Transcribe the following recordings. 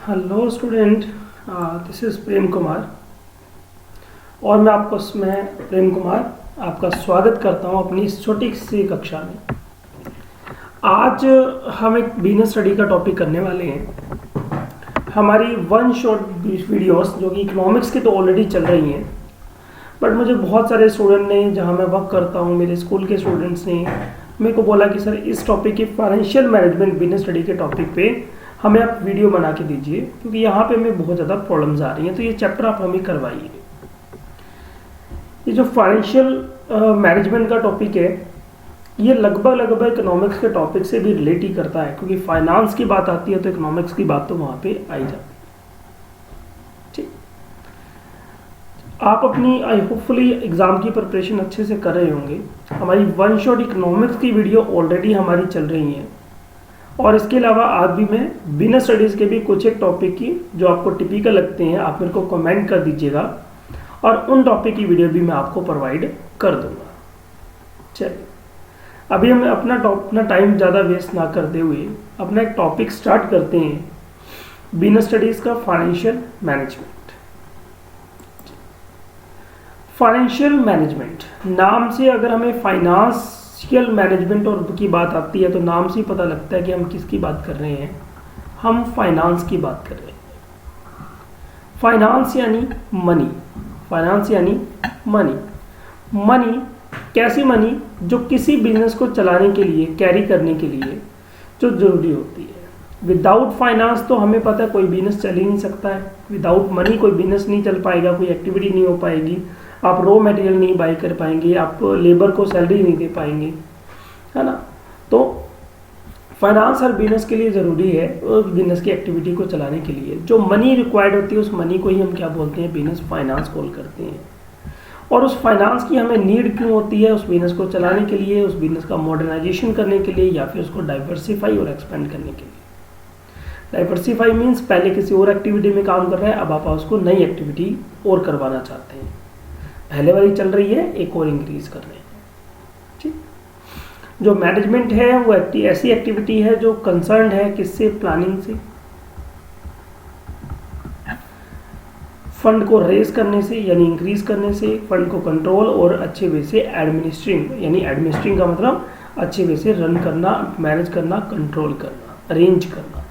Hello student, this is Prem Kumar और मैं प्रेम कुमार आपका स्वागत करता हूं अपनी इस छोटी सी कक्षा में। आज हम एक बिजनेस स्टडी का टॉपिक करने वाले हैं। हमारी वन शॉट वीडियोस जो कि इकोनॉमिक्स की तो ऑलरेडी चल रही हैं, बट मुझे बहुत सारे स्टूडेंट ने, जहां मैं वर्क करता हूं, मेरे स्कूल के स्टूडेंट्स ने मेरे को बोला कि सर इस टॉपिक के फाइनेंशियल मैनेजमेंट बिजनेस स्टडी के टॉपिक पे हमें आप वीडियो बना के दीजिए, क्योंकि यहाँ पे हमें बहुत ज़्यादा प्रॉब्लम्स आ रही हैं, तो ये चैप्टर आप हमें करवाइए। ये जो फाइनेंशियल मैनेजमेंट का टॉपिक है, ये लगभग इकोनॉमिक्स के टॉपिक से भी रिलेट ही करता है, क्योंकि फाइनेंस की बात आती है तो इकोनॉमिक्स की बात तो वहाँ पे आई जाती है। ठीक, आप अपनी होपफुली एग्ज़ाम की प्रिपरेशन अच्छे से कर रहे होंगे। हमारी वन शॉट इकोनॉमिक्स की वीडियो ऑलरेडी हमारी चल रही है, और इसके अलावा आज भी मैं बिजनेस स्टडीज़ के भी कुछ एक टॉपिक की जो आपको टिपिकल लगते हैं आप मेरे को कमेंट कर दीजिएगा, और उन टॉपिक की वीडियो भी मैं आपको प्रोवाइड कर दूंगा। चलिए, अभी हम अपना टाइम ज़्यादा वेस्ट ना करते हुए अपना एक टॉपिक स्टार्ट करते हैं, बिजनेस स्टडीज़ का फाइनेंशियल मैनेजमेंट। फाइनेंशियल मैनेजमेंट नाम से अगर हमें फाइनेंशियल मैनेजमेंट और की बात आती है तो नाम से ही पता लगता है कि हम किसकी बात कर रहे हैं। हम फाइनेंस की बात कर रहे हैं। फाइनेंस यानी मनी, फाइनेंस यानी मनी। मनी कैसी मनी? जो किसी बिजनेस को चलाने के लिए, कैरी करने के लिए जो जरूरी होती है। विदाउट फाइनेंस तो हमें पता है कोई बिजनेस चल ही नहीं सकता है। विदाउट मनी कोई बिजनेस नहीं चल पाएगा, कोई एक्टिविटी नहीं हो पाएगी, आप रॉ मटेरियल नहीं बाई कर पाएंगे, आप लेबर को सैलरी नहीं दे पाएंगे, है ना। तो फाइनेंस हर बिजनेस के लिए ज़रूरी है, उस बिजनेस की एक्टिविटी को चलाने के लिए जो मनी रिक्वायर्ड होती है, उस मनी को ही हम क्या बोलते हैं? बिजनेस फाइनेंस कॉल करते हैं। और उस फाइनेंस की हमें नीड क्यों होती है? उस बिजनेस को चलाने के लिए, उस बिजनेस का मॉडर्नाइजेशन करने के लिए, या फिर उसको डाइवर्सिफाई और एक्सपेंड करने के लिए। डाइवर्सिफाई मीन्स पहले किसी और एक्टिविटी में काम कर रहे हैं, अब आप उसको नई एक्टिविटी और करवाना चाहते हैं। पहले वाली चल रही है, एक और इंक्रीज कर रहे हैं। ठीक, जो मैनेजमेंट है वो ऐसी एक्टिविटी है जो कंसर्न है किससे? प्लानिंग से, फंड को रेज करने से यानी इंक्रीज करने से, फंड को कंट्रोल और अच्छे वे से एडमिनिस्ट्रिंग, यानी एडमिनिस्ट्रिंग का मतलब अच्छे वे से रन करना, मैनेज करना, कंट्रोल करना, अरेंज करना।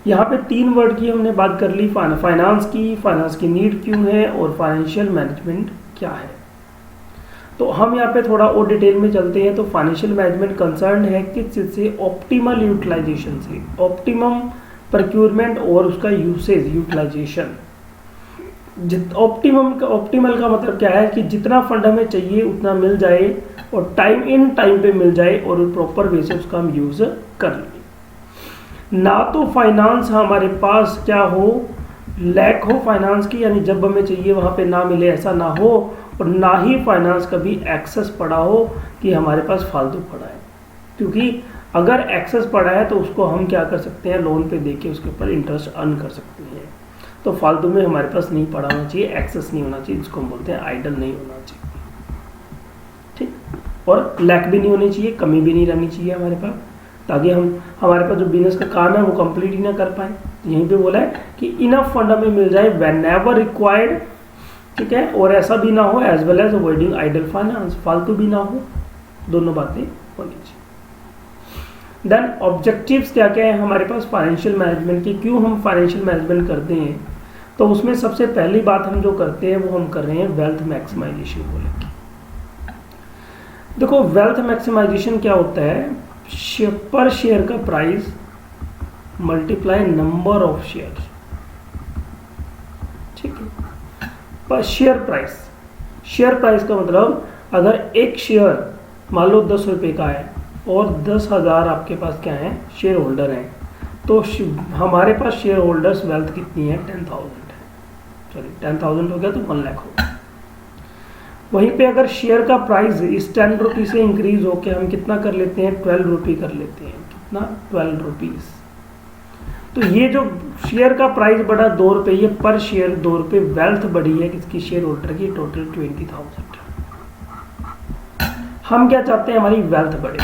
यहाँ पे 3 वर्ड की हमने बात कर ली, फाइनेंस की नीड क्यों है, और फाइनेंशियल मैनेजमेंट क्या है। तो हम यहाँ पे थोड़ा और डिटेल में चलते हैं। तो फाइनेंशियल मैनेजमेंट कंसर्न है किस चीज़ से? ऑप्टिमल यूटिलाइजेशन से, ऑप्टिमम प्रोक्योरमेंट और उसका यूसेज, यूटिलाइजेशन। ऑप्टिमल का मतलब क्या है? कि जितना फंड हमें चाहिए उतना मिल जाए, और टाइम पे मिल जाए, और प्रॉपर वे से उसका हम यूज़ कर लें। ना तो फाइनेंस हमारे पास क्या हो, लैक हो फाइनेंस की, यानी जब हमें चाहिए वहाँ पे ना मिले, ऐसा ना हो, और ना ही फाइनेंस कभी एक्सेस पड़ा हो कि हमारे पास फालतू पड़ा है। क्योंकि अगर एक्सेस पड़ा है तो उसको हम क्या कर सकते हैं? लोन पे देके उसके ऊपर इंटरेस्ट अर्न कर सकते हैं। तो फालतू में हमारे पास नहीं पड़ा होना चाहिए, एक्सेस नहीं होना चाहिए, जिसको हम बोलते हैं आइडल नहीं होना चाहिए। ठीक, और लैक भी नहीं होनी चाहिए, कमी भी नहीं रहनी चाहिए हमारे पास, ताकि हमारे पास जो बिजनेस का काम है वो कंप्लीट ही ना कर पाए। यहीं पे बोला है कि इनफ फंड हमें मिल जाए व्हेनेवर रिक्वायर्ड, ठीक है, और ऐसा भी ना हो as well as avoiding idle finance, फालतू भी ना हो, दोनों बातें होनी चाहिए। देन ऑब्जेक्टिव्स क्या क्या है हमारे पास फाइनेंशियल मैनेजमेंट की, क्यों हम फाइनेंशियल मैनेजमेंट करते हैं? तो उसमें सबसे पहली बात हम जो करते हैं वो हम कर रहे हैं वेल्थ मैक्सिमाइजेशन को लेकर। देखो, वेल्थ मैक्सिमाइजेशन क्या होता है? पर शेयर का price multiply number of share. ठीक है, पर शेयर प्राइस का मतलब अगर एक शेयर मान लो 10 रुपये का है और 10,000 आपके पास क्या है? शेयर होल्डर हैं, तो हमारे पास शेयर होल्डर्स वेल्थ कितनी है? 10,000 है। सॉरी, 10,000 हो गया तो 1 लाख हो गया। वहीं पे अगर शेयर का प्राइस इस 10 रुपये से इंक्रीज होकर हम कितना कर लेते हैं? 12 रुपये कर लेते हैं। कितना? 12 रुपीज़। तो ये जो शेयर का प्राइस बढ़ा 2 रुपये, ये पर शेयर 2 रुपये वेल्थ बढ़ी है किसकी? शेयर होल्डर की, टोटल 20,000। हम क्या चाहते हैं? हमारी वेल्थ बढ़े।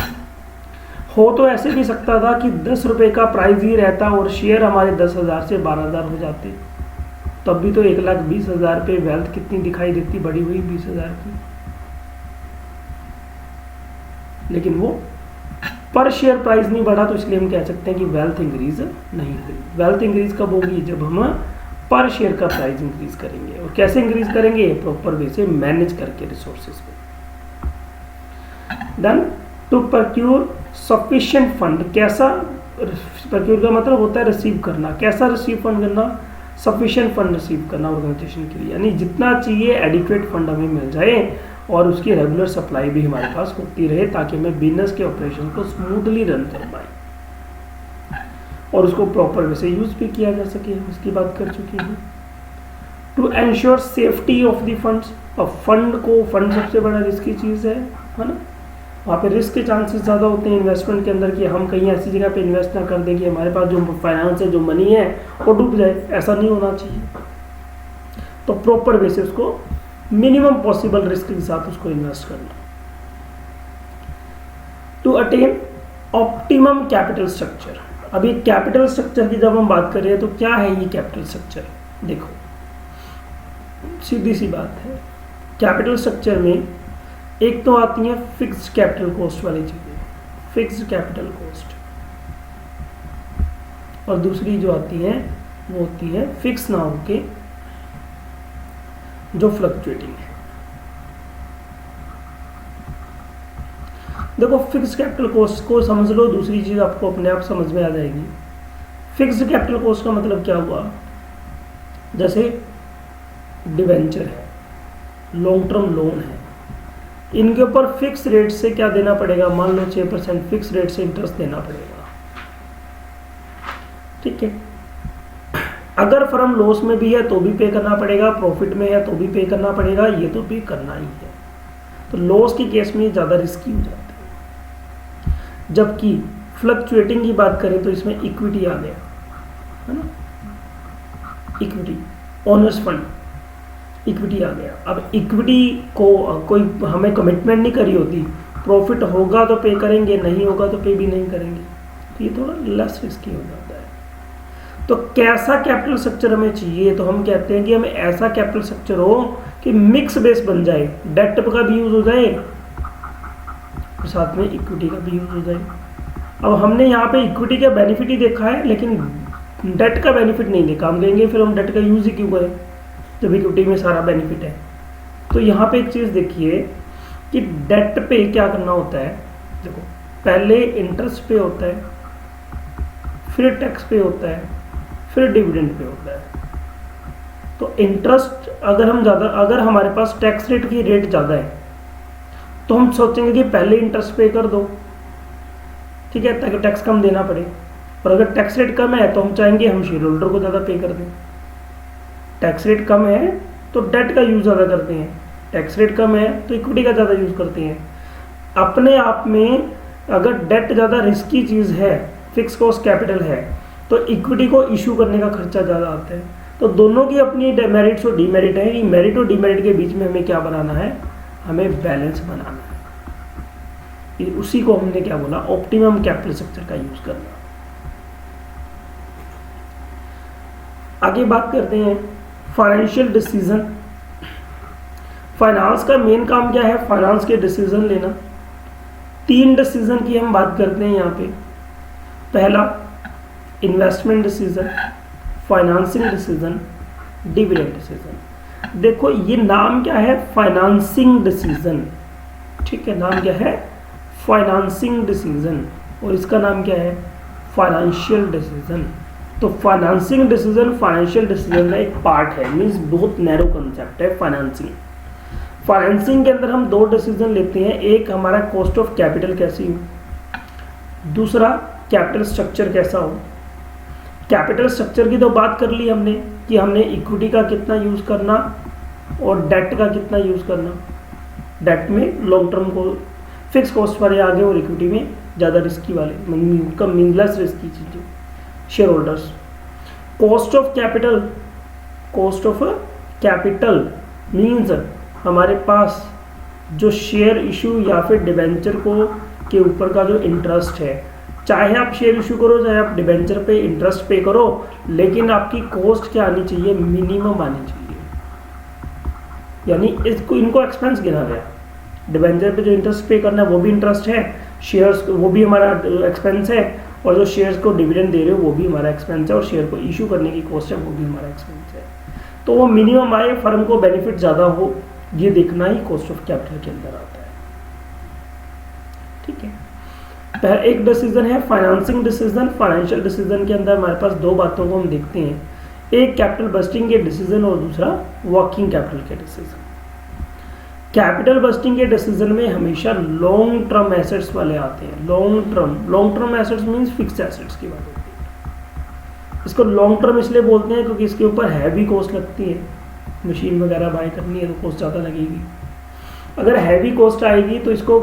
हो तो ऐसे भी सकता था कि 10 रुपये का प्राइस ही रहता और शेयर हमारे 10,000 से 12,000 हो जाते, तब भी तो 1,20,000 पे वेल्थ कितनी दिखाई देती, बड़ी हुई 20,000 की। लेकिन वो पर शेयर प्राइस नहीं बढ़ा, तो इसलिए हम कह सकते हैं कि वेल्थ इंक्रीज नहीं हुई। वेल्थ इंक्रीज कब होगी? जब हम पर शेयर का प्राइस इंक्रीज करेंगे। और कैसे इंक्रीज करेंगे? प्रॉपर वे से मैनेज करके रिसोर्सेज को। Then to procure sufficient fund, कैसा प्रोक्योर का मतलब होता है रिसीव करना। कैसा रिसीव फंड करना? सफिशिएंट फंड रिसीव करना ऑर्गेनाइजेशन के लिए, यानी जितना चाहिए एडिक्वेट फंड हमें मिल जाए और उसकी रेगुलर सप्लाई भी हमारे पास होती रहे, ताकि हमें बिजनेस के ऑपरेशन को स्मूथली रन कर पाए और उसको प्रॉपर वे से यूज भी किया जा सके, इसकी बात कर चुकी हूँ। To ensure safety of the funds, और फंड सबसे बड़ा रिस्की चीज़ है ना, वहाँ पे रिस्क के चांसेस ज़्यादा होते हैं इन्वेस्टमेंट के अंदर कि हम कहीं ऐसी जगह पे इन्वेस्ट ना कर दें कि हमारे पास जो फाइनेंस है, जो मनी है, वो डूब जाए। ऐसा नहीं होना चाहिए। तो प्रॉपर वे से उसको मिनिमम पॉसिबल रिस्क के साथ उसको इन्वेस्ट करना। To attain optimum capital structure, अब ये कैपिटल स्ट्रक्चर की जब हम बात कर रहे हैं तो क्या है ये कैपिटल स्ट्रक्चर? देखो सीधी सी बात है, कैपिटल स्ट्रक्चर में एक तो आती है फिक्स्ड कैपिटल कॉस्ट वाली चीजें, फिक्स्ड कैपिटल कॉस्ट, और दूसरी जो आती है वो होती है फिक्स ना होके जो फ्लक्चुएटिंग है। देखो फिक्स्ड कैपिटल कॉस्ट को समझ लो, दूसरी चीज आपको अपने आप समझ में आ जाएगी। फिक्स्ड कैपिटल कॉस्ट का मतलब क्या हुआ? जैसे डिवेंचर है, लॉन्ग टर्म लोन है, इनके ऊपर फिक्स रेट से क्या देना पड़ेगा? मान लो 6% फिक्स रेट से इंटरेस्ट देना पड़ेगा, ठीक है। अगर फर्म लॉस में भी है तो भी पे करना पड़ेगा, प्रॉफिट में है तो भी पे करना पड़ेगा, ये तो पे करना ही है। तो लॉस के केस में ज़्यादा रिस्की हो जाता है। जबकि फ्लक्चुएटिंग की बात करें तो इसमें इक्विटी आ गया, है ना, इक्विटी, ओनर्स फंड, इक्विटी आ गया। अब इक्विटी को कोई हमें कमिटमेंट नहीं करी होती, प्रॉफिट होगा तो पे करेंगे, नहीं होगा तो पे भी नहीं करेंगे, तो ये थोड़ा लेस रिस्की हो जाता है। तो कैसा कैपिटल स्ट्रक्चर हमें चाहिए? तो हम कहते हैं कि हमें ऐसा कैपिटल स्ट्रक्चर हो कि मिक्स बेस बन जाए, डेट का भी यूज हो जाए और साथ में इक्विटी का भी यूज हो जाए। अब हमने यहाँ पे इक्विटी का बेनिफिट ही देखा है, लेकिन डेट का बेनिफिट नहीं देखा। हम कहेंगे फिर हम डेट का यूज ही क्यों करें जब इक्विटी में सारा बेनिफिट है। तो यहाँ पे एक चीज़ देखिए कि डेट पे क्या करना होता है। देखो पहले इंटरेस्ट पे होता है, फिर टैक्स पे होता है, फिर डिविडेंड पे होता है। तो इंटरेस्ट अगर हमारे पास टैक्स रेट की रेट ज़्यादा है तो हम सोचेंगे कि पहले इंटरेस्ट पे कर दो, ठीक है, ताकि टैक्स कम देना पड़े। और अगर टैक्स रेट कम है तो हम चाहेंगे हम शेयर होल्डर को ज़्यादा पे कर दें। टैक्स रेट कम है तो डेट का यूज़ ज़्यादा करते हैं, टैक्स रेट कम है तो इक्विटी का ज़्यादा यूज़ करते हैं। अपने आप में अगर डेट ज़्यादा रिस्की चीज़ है, फिक्स कॉस्ट कैपिटल है, तो इक्विटी को इशू करने का खर्चा ज़्यादा आता है। तो दोनों की अपनी मेरिट्स और डीमेरिट है। कि मेरिट और डीमेरिट के बीच में हमें क्या बनाना है? हमें बैलेंस बनाना है। उसी को हमने क्या बोला? ऑप्टिमम कैपिटल स्ट्रक्चर का यूज़ करना। आगे बात करते हैं फाइनेंशियल डिसीजन। फाइनेंस का मेन काम क्या है? फाइनेंस के डिसीजन लेना। 3 डिसीजन की हम बात करते हैं यहाँ पे। पहला investment decision, financing decision, dividend decision. देखो ये नाम क्या है? फाइनेंसिंग डिसीजन, ठीक है, नाम क्या है? Financing decision. और इसका नाम क्या है? Financial decision. तो फाइनेंसिंग डिसीजन फाइनेंशियल डिसीजन का एक पार्ट है, मीन्स बहुत नैरो कंसेप्ट है फाइनेंसिंग। फाइनेंसिंग के अंदर हम 2 डिसीजन लेते हैं। एक हमारा कॉस्ट ऑफ कैपिटल कैसी हो, दूसरा कैपिटल स्ट्रक्चर कैसा हो। कैपिटल स्ट्रक्चर की तो बात कर ली हमने कि हमने इक्विटी का कितना यूज़ करना और डेट का कितना यूज़ करना। डेट में लॉन्ग टर्म को फिक्स कॉस्ट वाले आगे और इक्विटी में ज़्यादा रिस्की वाले, कम लेस रिस्की चीज़ें, share holders. Cost of capital means हमारे पास जो शेयर इशू या फिर डिवेंचर को के ऊपर का जो इंटरेस्ट है, चाहे आप शेयर इशू करो चाहे आप डिबेंचर पे इंटरेस्ट पे करो, लेकिन आपकी कॉस्ट क्या आनी चाहिए, मिनिमम आनी चाहिए। यानी इसको इनको एक्सपेंस गिना गया। डिबेंचर पे जो इंटरेस्ट पे करना है वो भी इंटरेस्ट है, शेयर्स वो भी हमारा एक्सपेंस है, और जो शेयर्स को डिविडेंड दे रहे हो वो भी हमारा एक्सपेंस है, और शेयर को इशू करने की कॉस्ट है वो भी हमारा एक्सपेंस है। तो वो मिनिमम आए, फर्म को बेनिफिट ज़्यादा हो, ये देखना ही कॉस्ट ऑफ कैपिटल के अंदर आता है। ठीक है, पहला एक डिसीजन है फाइनेंसिंग डिसीजन। फाइनेंशियल डिसीजन के अंदर हमारे पास दो बातों को हम देखते हैं, एक कैपिटल बस्टिंग के डिसीजन और दूसरा वर्किंग कैपिटल के डिसीजन। कैपिटल बस्टिंग के डिसीजन में हमेशा लॉन्ग टर्म एसेट्स वाले आते हैं। Long term assets means fixed assets की बात होती है। इसको लॉन्ग टर्म इसलिए बोलते हैं क्योंकि इसके ऊपर हैवी कॉस्ट लगती है, मशीन वगैरह बाय करनी है तो कॉस्ट ज़्यादा लगेगी। अगर हैवी कॉस्ट आएगी तो इसको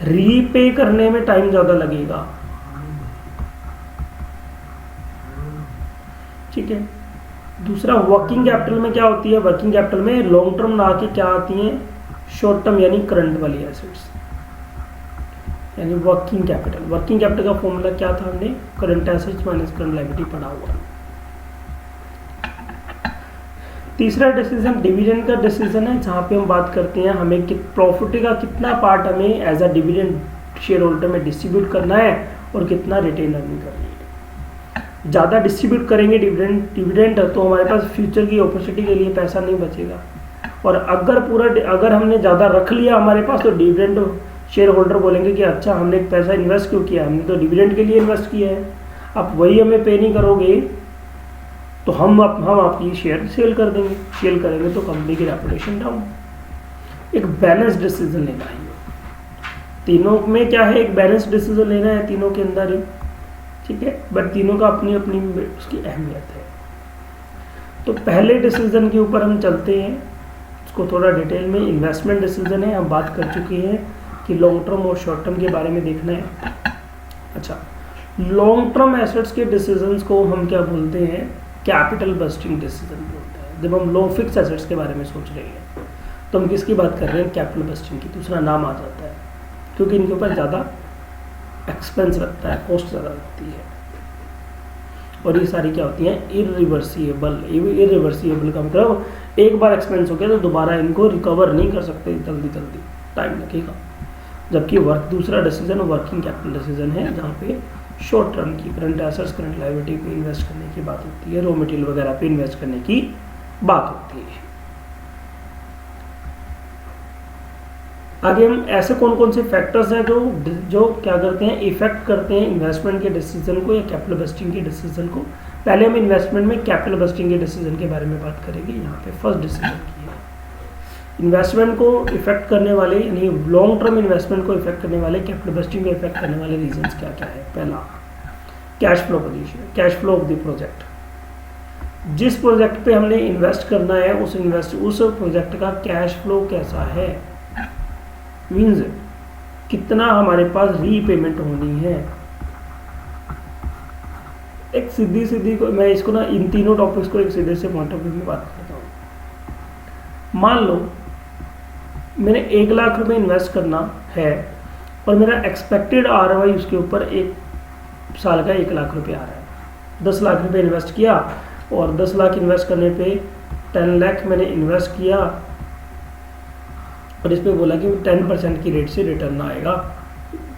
रीपे करने में टाइम ज़्यादा लगेगा। ठीक है, दूसरा वर्किंग कैपिटल में क्या होती है, वर्किंग कैपिटल में लॉन्ग टर्म ना के क्या आती हैं, शॉर्ट टर्म यानी करंट वाली एसेट्स, यानी वर्किंग कैपिटल। वर्किंग कैपिटल का फॉर्मूला क्या था, हमने current assets minus current liability पढ़ा हुआ। तीसरा डिसीजन डिविडेंड का डिसीजन है, जहाँ पे हम बात करते हैं हमें प्रॉफिट का कितना पार्ट हमें as a dividend shareholder में डिस्ट्रीब्यूट करना है और कितना रिटेन अर्निंग करनी है। ज़्यादा डिस्ट्रीब्यूट करेंगे डिविडेंड तो हमारे पास फ्यूचर की अपॉर्चुनिटी के लिए पैसा नहीं बचेगा, और अगर हमने ज़्यादा रख लिया हमारे पास तो डिविडेंड शेयर होल्डर बोलेंगे कि अच्छा हमने पैसा इन्वेस्ट क्यों किया, हमने तो डिविडेंड के लिए इन्वेस्ट किया है, आप वही हमें पे नहीं करोगे तो हम आपकी शेयर सेल कर देंगे। सेल करेंगे तो कंपनी की रेपुटेशन डाउन। एक बैलेंस डिसीजन लेना है, तीनों में क्या है, एक बैलेंस डिसीजन लेना है तीनों के अंदर ही। ठीक है, बट तीनों का अपनी अपनी उसकी अहमियत है। तो पहले डिसीजन के ऊपर हम चलते हैं, उसको थोड़ा डिटेल में। इन्वेस्टमेंट डिसीजन है, हम बात कर चुके हैं कि लॉन्ग टर्म और शॉर्ट टर्म के बारे में देखना है। अच्छा, लॉन्ग टर्म एसेट्स के डिसीजंस को हम क्या बोलते हैं, कैपिटल बस्टिंग डिसीजन बोलते हैं। जब हम लॉन्ग फिक्स एसेट्स के बारे में सोच रहे हैं तो हम किसकी बात कर रहे हैं, कैपिटल बस्टिंग की। दूसरा नाम आ जाता है क्योंकि इनके ऊपर ज़्यादा एक्सपेंस लगता है, कॉस्ट ज़्यादा लगती है, और ये सारी क्या होती हैं, इरिवर्सिबल। इरिवर्सिबल का मतलब एक बार एक्सपेंस हो गया तो दोबारा इनको रिकवर नहीं कर सकते जल्दी, टाइम लगेगा। जबकि दूसरा डिसीजन वर्किंग कैपिटल डिसीजन है, जहाँ पे शॉर्ट टर्म की करंट एसेट्स करंट लायबिलिटी पे इन्वेस्ट करने की बात होती है, रॉ मटेरियल वगैरह पे इन्वेस्ट करने की बात होती है। आगे हम ऐसे कौन कौन से फैक्टर्स हैं जो क्या करते हैं, इफेक्ट करते हैं इन्वेस्टमेंट के डिसीजन को या कैपिटल बस्टिंग के डिसीजन को। पहले हम इन्वेस्टमेंट में कैपिटल बस्टिंग के डिसीजन के बारे में बात करेंगे। यहाँ पे फर्स्ट डिसीजन की है, इन्वेस्टमेंट को इफेक्ट करने वाले यानी लॉन्ग टर्म इन्वेस्टमेंट को इफेक्ट करने वाले, कैपिटल बस्टिंग को इफेक्ट करने वाले रीजंस क्या क्या है। पहला, cash flow position, cash flow of the project. जिस प्रोजेक्ट पे हमने इन्वेस्ट करना है उस प्रोजेक्ट का कैश फ्लो कैसा है, मीन्स कितना हमारे पास रीपेमेंट होनी है। एक सीधी को मैं इसको ना इन तीनों टॉपिक्स को एक सीधे से पॉइंट ऑफ व्यू में बात करता हूँ। मान लो मैंने 1 लाख रुपए इन्वेस्ट करना है और मेरा एक्सपेक्टेड ROI उसके ऊपर 1 साल का 1 लाख रुपये आ रहा है। 10 लाख रुपए इन्वेस्ट किया और 10 लाख इन्वेस्ट करने पे 10 लाख मैंने इन्वेस्ट किया और इसमें बोला कि 10% की रेट से रिटर्न आएगा,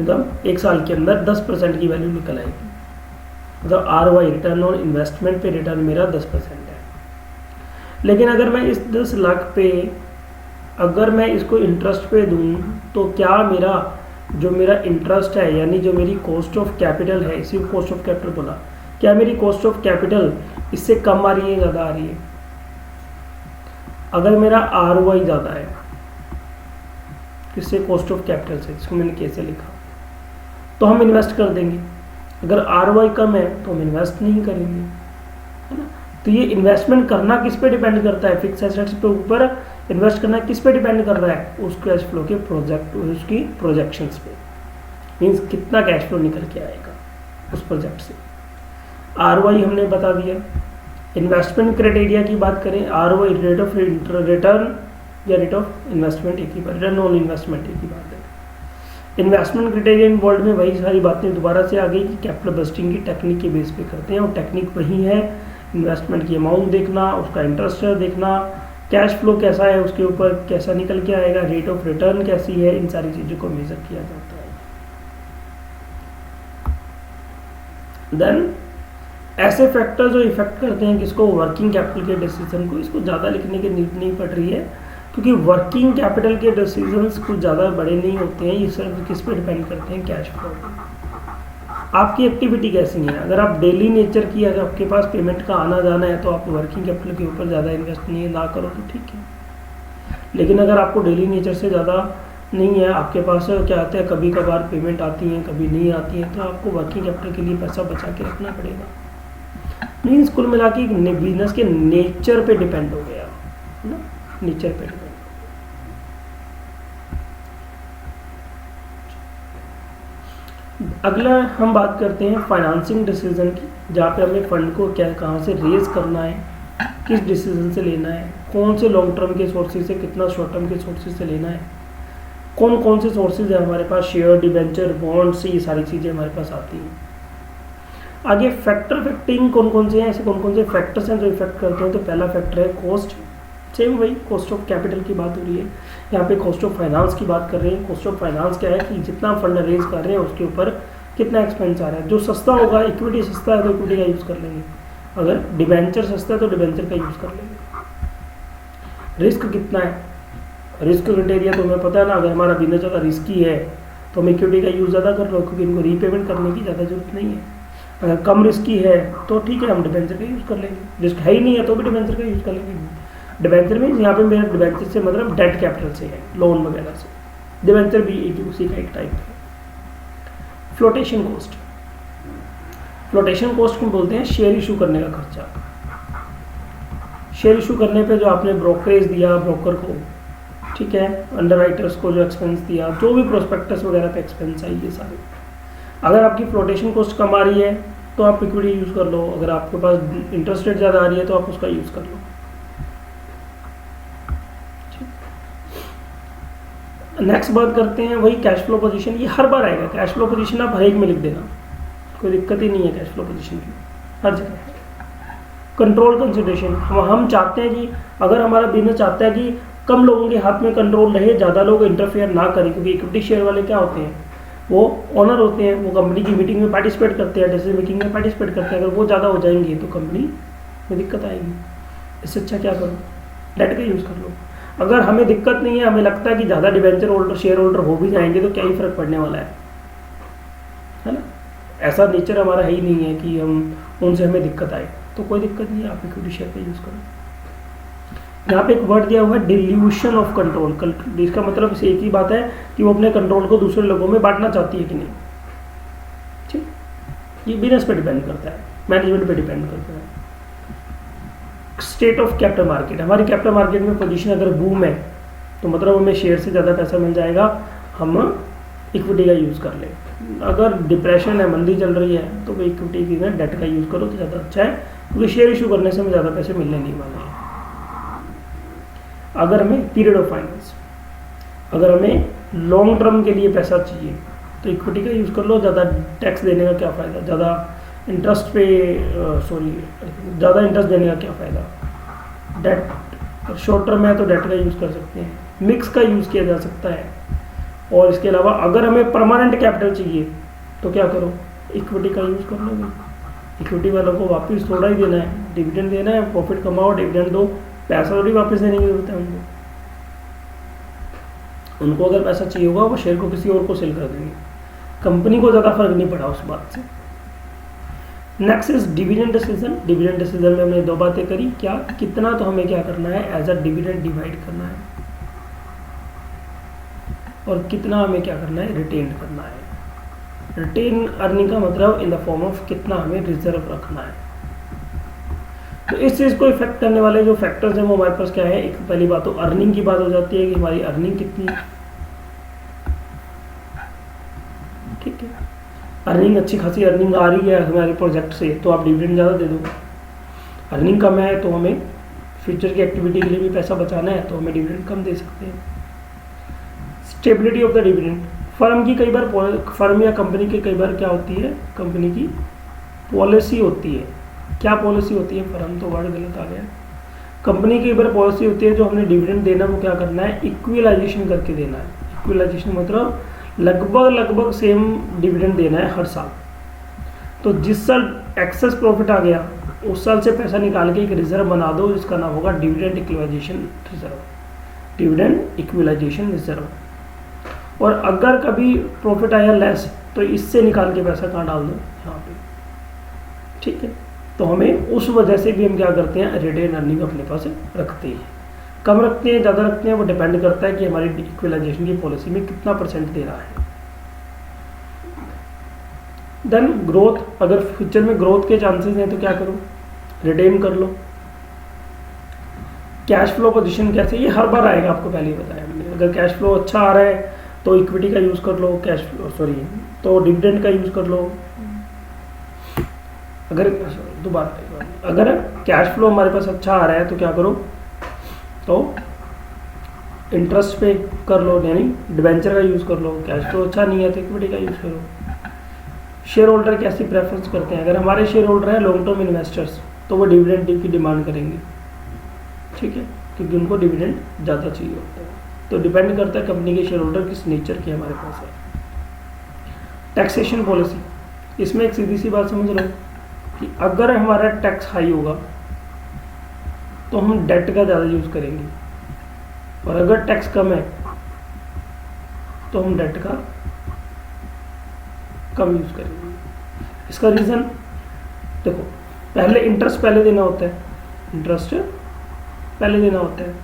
मतलब 1 साल के अंदर 10% की वैल्यू निकल आएगी। मतलब ROI रिटर्न ऑन इन्वेस्टमेंट पे रिटर्न मेरा 10% है। लेकिन अगर मैं इस 10 लाख पे अगर मैं इसको इंटरेस्ट पे दूं तो क्या जो मेरा इंटरेस्ट है यानी जो मेरी कॉस्ट ऑफ कैपिटल है, इसी को कॉस्ट ऑफ कैपिटल बोला, क्या मेरी कॉस्ट ऑफ कैपिटल इससे कम आ रही है ज़्यादा आ रही है? अगर मेरा ROI ज़्यादा है किससे, कॉस्ट ऑफ कैपिटल से, इसको मैंने कैसे लिखा, तो हम इन्वेस्ट कर देंगे। अगर ROI कम है तो हम इन्वेस्ट नहीं करेंगे, है ना। तो ये इन्वेस्टमेंट करना किस पे डिपेंड करता है, फिक्स एसेट्स पे ऊपर इन्वेस्ट करना किस पे डिपेंड कर रहा है, उस कैश फ्लो के उसकी प्रोजेक्शंस पे, मींस कितना कैश फ्लो निकल के आएगा उस प्रोजेक्ट से। ROI हमने बता दिया। इन्वेस्टमेंट क्राइटेरिया की बात करें, ROI रेट ऑफ रिटर्न या रेट ऑफ इन्वेस्टमेंट एक ही बात, रिटर्न ऑन इन्वेस्टमेंट एक ही बात है। इन्वेस्टमेंट क्राइटेरियन वर्ल्ड में वही सारी बातें दोबारा से आ गई कि कैपिटल बजटिंग की टेक्निक के बेस पे करते हैं, और टेक्निक वही है, इन्वेस्टमेंट की अमाउंट देखना, उसका इंटरेस्ट देखना, कैश फ्लो कैसा है, उसके ऊपर कैसा निकल के आएगा, रेट ऑफ रिटर्न कैसी है, इन सारी चीज़ों को मेजर किया जाता है। देन ऐसे फैक्टर जो इफेक्ट करते हैं किसको, वर्किंग कैपिटल के डिसीजन को, इसको ज़्यादा लिखने की नीड नहीं पड़ रही है, क्योंकि वर्किंग कैपिटल के डिसीजंस कुछ ज़्यादा बड़े नहीं होते हैं, ये सिर्फ किस पे डिपेंड करते हैं, कैश फ्लो पे। आपकी एक्टिविटी कैसी है, अगर आप डेली नेचर की, अगर आपके पास पेमेंट का आना जाना है तो आप वर्किंग कैपिटल के ऊपर ज़्यादा इन्वेस्ट नहीं ना करो तो ठीक है। लेकिन अगर आपको डेली नेचर से ज़्यादा नहीं है, आपके पास क्या आते हैं, कभी कभार पेमेंट आती हैं कभी नहीं आती हैं, तो आपको वर्किंग कैपिटल के लिए पैसा बचा के रखना पड़ेगा। मीन्स कुल मिला के बिजनेस के नेचर पे डिपेंड हो गया ना, नेचर पे डिपेंड। अगला हम बात करते हैं फाइनेंसिंग डिसीजन की, जहाँ पे हमें फंड को क्या कहाँ से रेज करना है, किस डिसीजन से लेना है, कौन से लॉन्ग टर्म के सोर्सेज से, कितना शॉर्ट टर्म के सोर्सेज से लेना है, कौन कौन से सोर्सेज है हमारे पास, शेयर, डिबेंचर, बॉन्ड्स, ये सारी चीज़ें हमारे पास आती हैं। आगे फैक्टर इफेक्टिंग कौन कौन से हैं, ऐसे कौन कौन से फैक्टर्स हैं जो इफेक्ट करते हैं। तो पहला फैक्टर है कॉस्ट, सेम वही कॉस्ट ऑफ कैपिटल की बात हो रही है, यहाँ पे कॉस्ट ऑफ फाइनेंस की बात कर रहे हैं। कॉस्ट ऑफ फाइनेंस क्या है कि जितना फंड रेज कर रहे हैं उसके ऊपर कितना एक्सपेंस आ रहा है। जो सस्ता होगा, इक्विटी सस्ता है तो इक्विटी का यूज़ कर लेंगे, अगर डिबेंचर सस्ता है तो डिबेंचर का यूज़ कर लेंगे। रिस्क कितना है, रिस्क क्राइटेरिया तो हमें पता है ना, अगर हमारा बिजनेस ज़्यादा रिस्की है तो हम इक्विटी का यूज़ ज़्यादा कर लो, क्योंकि इनको रीपेमेंट करने की ज़्यादा जरूरत नहीं है। अगर कम रिस्की है तो ठीक है, हम डिबेंचर का यूज़ कर लेंगे, रिस्क है ही नहीं है तो भी डिबेंचर का यूज़ कर लेंगे। डिबेंचर मीन्स यहाँ पे मेरा डिबेंचर से मतलब डेट कैपिटल से है, लोन वगैरह से। डिबेंचर भी उसी का एक टाइप है। फ्लोटेशन कॉस्ट, फ्लोटेशन कॉस्ट को बोलते हैं शेयर इशू करने का खर्चा। शेयर इशू करने पे जो आपने ब्रोकरेज दिया ब्रोकर को, ठीक है, अंडरराइटर्स को जो एक्सपेंस दिया, जो भी प्रोस्पेक्टस वगैरह पे एक्सपेंस आई, ये सारे। अगर आपकी फ्लोटेशन कॉस्ट कम आ रही है तो आप इक्विटी यूज़ कर लो, अगर आपके पास इंटरेस्ट रेट ज़्यादा आ रही है तो आप उसका यूज़ कर लो। नेक्स्ट बात करते हैं वही कैश फ्लो पोजीशन। ये हर बार आएगा, कैश फ्लो पोजीशन आप हर एक में लिख देना, कोई दिक्कत ही नहीं है कैश फ्लो पोजीशन की, हर जगह। कंट्रोल कंसिडरेशन, हम चाहते हैं कि अगर हमारा बिजनेस चाहता है कि कम लोगों के हाथ में कंट्रोल रहे, ज़्यादा लोग इंटरफेयर ना करें, क्योंकि इक्विटी शेयर वाले क्या होते हैं, वो ओनर होते हैं, वो कंपनी की मीटिंग में पार्टिसिपेट करते हैं, डिसीजन मेकिंग में पार्टिसिपेट करते हैं। अगर वो ज़्यादा हो जाएंगे तो कंपनी में दिक्कत आएगी। इससे अच्छा क्या करो, डेट का यूज़ कर लो। अगर हमें दिक्कत नहीं है, हमें लगता है कि ज़्यादा डिबेंचर होल्डर शेयर होल्डर हो भी जाएंगे तो क्या ही फर्क पड़ने वाला है ना। ऐसा नेचर हमारा है ही नहीं है कि हम उनसे हमें दिक्कत आए, तो कोई दिक्कत नहीं है, आप इक्विटी शेयर का यूज़ करो। यहाँ पे एक वर्ड दिया हुआ है डिल्यूशन ऑफ कंट्रोल, इसका मतलब एक ही बात है कि वो अपने कंट्रोल को दूसरे लोगों में बांटना चाहती है कि नहीं। ठीक, ये बिजनेस पे डिपेंड करता है, मैनेजमेंट पे डिपेंड करता है। स्टेट ऑफ कैपिटल मार्केट, हमारी कैपिटल मार्केट में पोजीशन अगर बूम है तो मतलब हमें शेयर से ज़्यादा पैसा मिल जाएगा, हम इक्विटी का यूज़ कर लें। अगर डिप्रेशन है, मंदी चल रही है, तो भाई इक्विटी की डेट का यूज़ करो तो ज़्यादा अच्छा है, क्योंकि शेयर इशू करने से हमें ज़्यादा पैसे मिलने नहीं वाले हैं। अगर हमें पीरियड ऑफ फाइनेंस, अगर हमें लॉन्ग टर्म के लिए पैसा चाहिए तो इक्विटी का यूज़ कर लो, ज़्यादा टैक्स देने का क्या फ़ायदा, ज़्यादा इंटरेस्ट पे ज़्यादा इंटरेस्ट देने का क्या फ़ायदा। डेट शॉर्ट टर्म है तो डेट का यूज़ कर सकते हैं, मिक्स का यूज़ किया जा सकता है। और इसके अलावा अगर हमें परमानेंट कैपिटल चाहिए तो क्या करो, इक्विटी का यूज़ कर लोगे। इक्विटी वालों को वापस थोड़ा ही देना है, डिविडेंड देना है, प्रॉफिट कमाओ डिविडेंड दो, पैसा थोड़ी वापस देने की जरूरत है उनको अगर पैसा चाहिए होगा वो शेयर को किसी और को सेल कर देंगे, कंपनी को ज़्यादा फर्क नहीं पड़ा उस बात से। Next is dividend decision. Dividend decision में हमने दो बातें करी, क्या, कितना तो हमें क्या करना है, एज अ डिविडेंड डिवाइड करना है, और कितना हमें क्या करना है, रिटेन करना है। रिटेन अर्निंग का मतलब इन द फॉर्म ऑफ कितना हमें रिजर्व रखना है। तो इस चीज़ को इफेक्ट करने वाले जो फैक्टर्स हैं वो हमारे पास क्या है, एक पहली बात तो अर्निंग की बात हो जाती है कि हमारी अर्निंग कितनी है। ठीक है, अर्निंग अच्छी खासी अर्निंग आ रही है हमारे प्रोजेक्ट से तो आप डिविडेंड ज़्यादा दे दो। अर्निंग कम है तो हमें फ्यूचर की एक्टिविटी के लिए भी पैसा बचाना है तो हमें डिविडेंड कम दे सकते हैं। Stability of the dividend, firm की कई बार फर्म या कंपनी की कई बार क्या होती है, कंपनी की पॉलिसी होती है। क्या पॉलिसी होती है, फर्म तो वर्ड गलत आ गया। कंपनी की कई बार पॉलिसी होती है, जो हमने डिविडेंड देना वो क्या करना है, इक्विलाइजेशन करके देना है। इक्विलाइजेशन मतलब लगभग सेम डिविडेंड देना है हर साल। तो जिस साल एक्सेस प्रॉफिट आ गया उस साल से पैसा निकाल के एक रिजर्व बना दो, जिसका नाम होगा dividend equalisation reserve, dividend equalisation reserve. और अगर कभी प्रॉफिट आया लेस तो इससे निकाल के पैसा कहाँ डाल दो, यहाँ पे, ठीक है। तो हमें उस वजह से भी हम क्या करते हैं, रिटेन अर्निंग अपने पास रखते हैं। कम रखते हैं, ज़्यादा रखते हैं, वो डिपेंड करता है कि हमारी इक्विलाइजेशन की पॉलिसी में कितना परसेंट दे रहा है। देन ग्रोथ, अगर फ्यूचर में ग्रोथ के चांसेस हैं तो क्या करो, रिटेन कर लो। कैश फ्लो पोजीशन कैसे, ये हर बार आएगा, आपको पहले ही बताया मैंने। अगर कैश फ्लो अच्छा आ रहा है तो इक्विटी का यूज़ कर लो, कैश फ्लो तो डिविडेंड का यूज़ कर लो। अगर कैश फ्लो हमारे पास अच्छा आ रहा है तो क्या करो, तो इंटरेस्ट पे कर लो, यानी डिबेंचर का यूज़ कर लो। कैश फ्लो अच्छा नहीं है तो इक्विटी का यूज़ करो। शेयर होल्डर कैसी प्रेफरेंस करते हैं, अगर हमारे शेयर होल्डर हैं लॉन्ग टर्म इन्वेस्टर्स तो वो डिविडेंड की डिमांड करेंगे, ठीक है, क्योंकि उनको डिविडेंड ज़्यादा चाहिए होता है। तो डिपेंड करता है कंपनी के शेयर होल्डर किस नेचर के हमारे पास है। टैक्सेशन पॉलिसी, इसमें एक सीधी सी बात समझ लो कि अगर हमारा टैक्स हाई होगा तो हम डेट का ज़्यादा यूज़ करेंगे, और अगर टैक्स कम है तो हम डेट का कम यूज़ करेंगे। इसका रीज़न देखो, पहले इंटरेस्ट पहले देना होता है, इंटरेस्ट पहले देना होता है,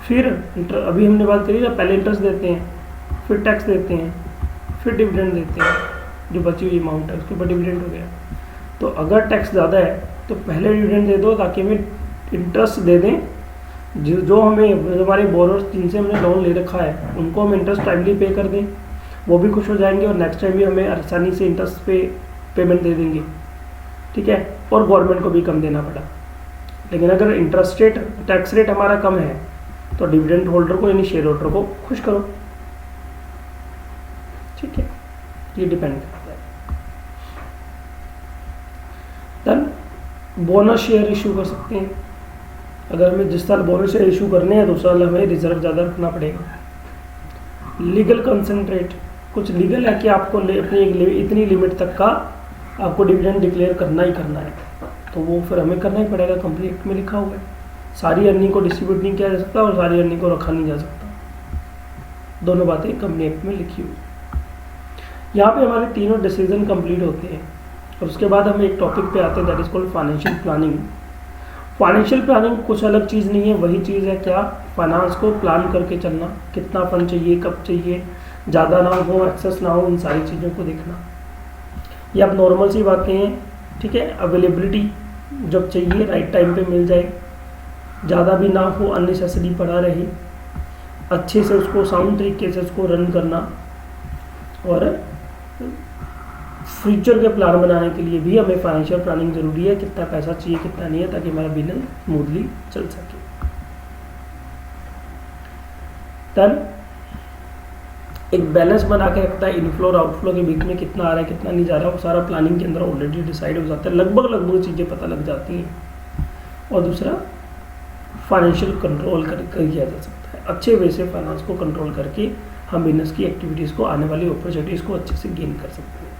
फिर अभी हमने बात करी ना, पहले इंटरेस्ट देते हैं, फिर टैक्स देते हैं, फिर डिविडेंड देते हैं, जो बची हुई अमाउंट है उसके ऊपर डिविडेंड हो गया। तो अगर टैक्स ज़्यादा है तो पहले डिविडेंड दे दो, ताकि हमें इंटरेस्ट दे दें, जो हमें हमारे बोरोर्स जिनसे हमने लोन ले रखा है उनको हम इंटरेस्ट टाइमली पे कर दें, वो भी खुश हो जाएंगे और नेक्स्ट टाइम भी हमें आसानी से इंटरेस्ट पे पेमेंट दे देंगे, ठीक है, और गवर्नमेंट को भी कम देना पड़ा। लेकिन अगर इंटरेस्ट रेट, टैक्स रेट हमारा कम है तो डिविडेंड होल्डर को यानी शेयर होल्डर को खुश करो, ठीक है, ये डिपेंड करता है। देन बोनस शेयर इशू कर सकते हैं, अगर हमें जिस साल बोनस शेयर इशू करने हैं तो उस साल हमें रिजर्व ज़्यादा रखना पड़ेगा। लीगल कंसेंट्रेट, कुछ लीगल है कि आपको अपनी इतनी लिमिट तक का आपको डिविडेंड डिक्लेयर करना ही करना है, तो वो फिर हमें करना ही पड़ेगा, कंपनी एक्ट में लिखा हुआ है। सारी अर्निंग को डिस्ट्रीब्यूट नहीं किया जा सकता और सारी अर्निंग को रखा नहीं जा सकता, दोनों बातें कंपनी एक्ट में लिखी हुई। यहाँ पे हमारे तीनों डिसीजन कंप्लीट होते हैं और उसके बाद हम एक टॉपिक पे आते हैं, that is called financial planning. Financial planning कुछ अलग चीज़ नहीं है, वही चीज़ है क्या, फाइनेंस को प्लान करके चलना, कितना फंड चाहिए, कब चाहिए, ज़्यादा ना हो, एक्सेस ना हो, इन सारी चीज़ों को देखना। ये अब नॉर्मल सी बातें हैं, ठीक है। अवेलेबिलिटी जब चाहिए राइट टाइम पे मिल जाए, ज़्यादा भी ना हो, अननेसेसरी पड़ा रहे, अच्छे से उसको साउंड तरीके से उसको रन करना, और फ्यूचर के प्लान बनाने के लिए भी हमें फाइनेंशियल प्लानिंग ज़रूरी है, कितना पैसा चाहिए कितना नहीं है, ताकि हमारा बिजनेस स्मूथली चल सके। देन एक बैलेंस बना के रखता है, इनफ्लो और आउटफ्लो के बीच में कितना आ रहा है कितना नहीं जा रहा है, वो सारा प्लानिंग के अंदर ऑलरेडी डिसाइड हो जाता है, लगभग चीज़ें पता लग जाती हैं। और दूसरा फाइनेंशियल कंट्रोल कर किया जा सकता है, अच्छे वे से फाइनेंस को कंट्रोल करके हम बिजनेस की एक्टिविटीज़ को, आने वाली अपॉर्चुनिटीज़ को अच्छे से गेन कर सकते हैं।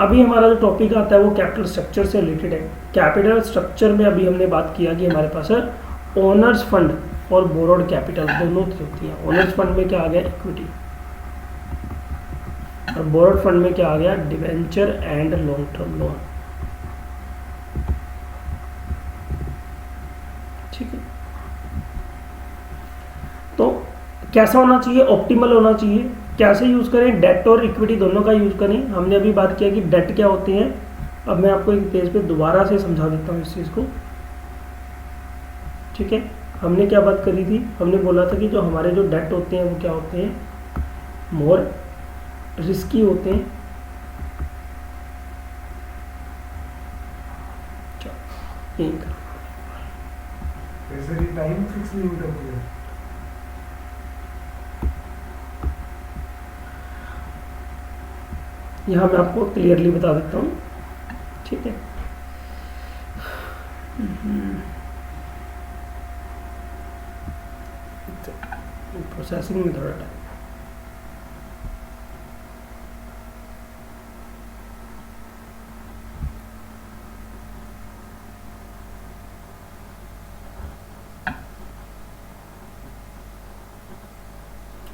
अभी हमारा जो टॉपिक आता है वो कैपिटल स्ट्रक्चर से रिलेटेड है। कैपिटल स्ट्रक्चर में अभी हमने बात किया कि हमारे पास है ओनर्स फंड और बोरोड कैपिटल, दोनों होती हैं। ओनर्स फंड में क्या आ गया, इक्विटी, और बोरोड फंड में क्या आ गया, debenture and long term loan, ठीक है। तो कैसा होना चाहिए, ऑप्टिमल होना चाहिए। कैसे यूज़ करें, डेट और इक्विटी दोनों का यूज़ करें। हमने अभी बात किया कि डेट क्या होते हैं, अब मैं आपको एक पेज पे दोबारा से समझा देता हूँ इस चीज़ को, ठीक है। हमने क्या बात करी थी, हमने बोला था कि जो हमारे जो डेट होते हैं वो क्या होते हैं, मोर रिस्की होते हैं। टाइम फिक्स नहीं होता, यहाँ मैं आपको क्लियरली बता देता हूँ, ठीक है। प्रोसेसिंग में थोड़ा टाइम,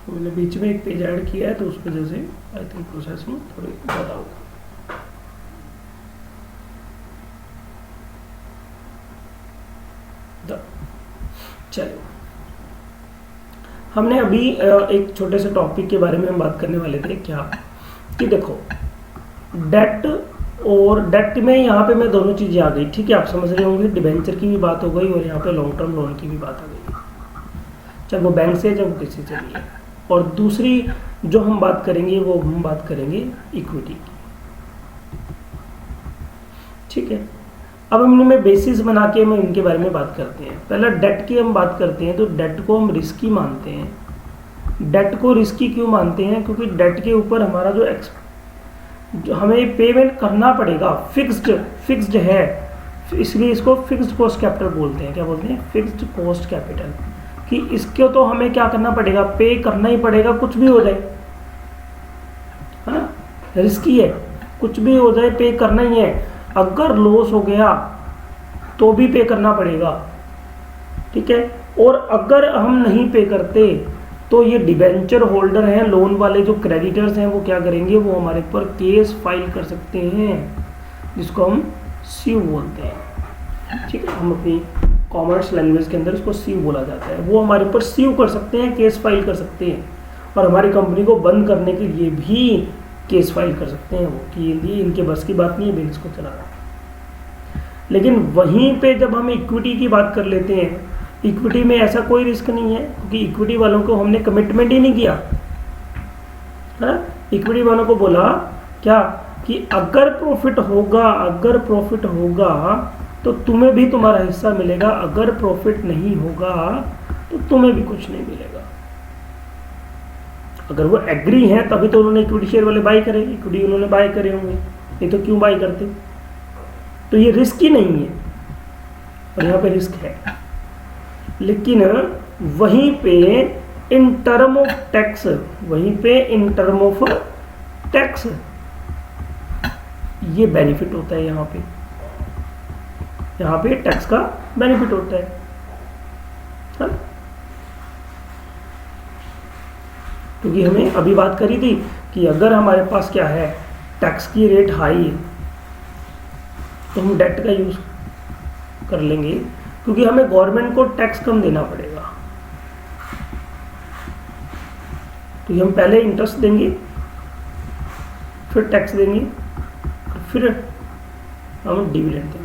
मैंने बीच में एक पेज ऐड किया है तो उस वजह से आई थिंक प्रोसेसिंग थोड़ी ज़्यादा होगा। चलो, हमने अभी एक छोटे से टॉपिक के बारे में हम बात करने वाले थे, क्या कि देखो डेट और डेट में यहाँ पे मैं दोनों चीज़ें आ गई, ठीक है, आप समझ रहे होंगे। डिबेंचर की भी बात हो गई और यहाँ पे लॉन्ग टर्म लोन की भी बात आ गई, चाहे वो बैंक से चाहे वो किसी से भी है। और दूसरी जो हम बात करेंगे वो हम बात करेंगे इक्विटी की, ठीक है। अब इनमें बेसिस बना के हम इनके बारे में बात करते हैं। पहला डेट की हम बात करते हैं, तो डेट को हम रिस्की मानते हैं। डेट को रिस्की क्यों मानते हैं? क्योंकि डेट के ऊपर हमारा जो हमें पेमेंट करना पड़ेगा फिक्स्ड है, इसलिए इसको फिक्स्ड कॉस्ट कैपिटल बोलते हैं। क्या बोलते हैं? Fixed cost capital. कि इसको तो हमें क्या करना पड़ेगा, पे करना ही पड़ेगा, कुछ भी हो जाए, है ना, रिस्की है, कुछ भी हो जाए पे करना ही है। अगर लॉस हो गया तो भी पे करना पड़ेगा, ठीक है। और अगर हम नहीं पे करते तो ये डिबेंचर होल्डर हैं, लोन वाले जो क्रेडिटर्स हैं, वो क्या करेंगे, वो हमारे ऊपर केस फाइल कर सकते हैं, जिसको हम स्यू बोलते हैं, ठीक है। हम अपनी कॉमर्स लैंग्वेज के अंदर इसको स्यू बोला जाता है। वो हमारे ऊपर स्यू कर सकते हैं, केस फाइल कर सकते हैं, और हमारी कंपनी को बंद करने के लिए भी केस फाइल कर सकते हैं वो, कि ये इनके बस की बात नहीं है बिजनेस को चलाना। लेकिन वहीं पे जब हम इक्विटी की बात कर लेते हैं, इक्विटी में ऐसा कोई रिस्क नहीं है, क्योंकि इक्विटी वालों को हमने कमिटमेंट ही नहीं किया, है ना। इक्विटी वालों को बोला क्या कि अगर प्रॉफिट होगा तो तुम्हें भी तुम्हारा हिस्सा मिलेगा, अगर प्रॉफिट नहीं होगा तो तुम्हें भी कुछ नहीं मिलेगा। अगर वो एग्री हैं तभी तो उन्होंने इक्विटी शेयर वाले बाय करे, इक्विटी उन्होंने बाय करे होंगे, नहीं तो क्यों बाय करते। तो ये रिस्क ही नहीं है, और यहाँ पे रिस्क है। लेकिन वहीं पे इन टर्म ऑफ टैक्स ये बेनिफिट होता है। यहाँ पे टैक्स का बेनिफिट होता है, हाँ? क्योंकि हमें अभी बात करी थी कि अगर हमारे पास क्या है, टैक्स की रेट हाई है तो हम डेट का यूज कर लेंगे, क्योंकि हमें गवर्नमेंट को टैक्स कम देना पड़ेगा। तो हम पहले इंटरेस्ट देंगे, फिर टैक्स देंगे, फिर हम डिविडेंड देंगे,